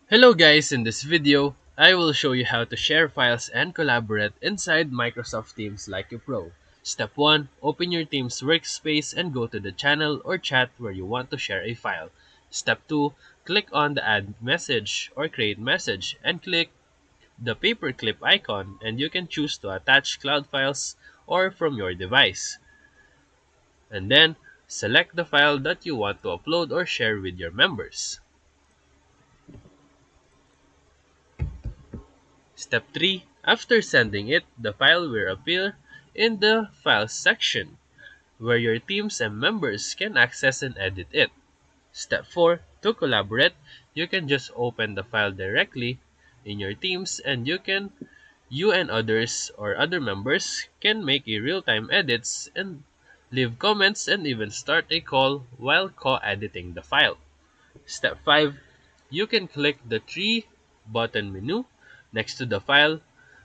Hello guys, in this video, I will show you how to share files and collaborate inside Microsoft Teams like a pro. Step 1. Open your Teams workspace and go to the channel or chat where you want to share a file. Step 2. Click on the Add Message or Create Message and click the paperclip icon and you can choose to attach cloud files or from your device. And then, select the file that you want to upload or share with your members. Step 3. After sending it, the file will appear in the Files section, where your teams and members can access and edit it. Step 4. To collaborate, you can just open the file directly in your Teams and you and others or other members can make a real-time edits and leave comments and even start a call while co-editing the file. Step 5. You can click the three-button menu next to the file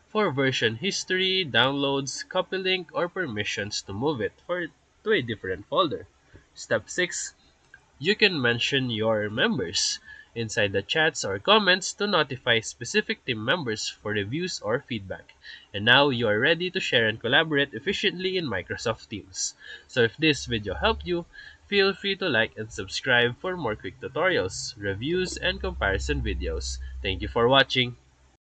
for version history, downloads, copy link, or permissions to move it to a different folder. Step 6. You can mention your members inside the chats or comments to notify specific team members for reviews or feedback. And now you are ready to share and collaborate efficiently in Microsoft Teams. So if this video helped you, feel free to like and subscribe for more quick tutorials, reviews, and comparison videos. Thank you for watching.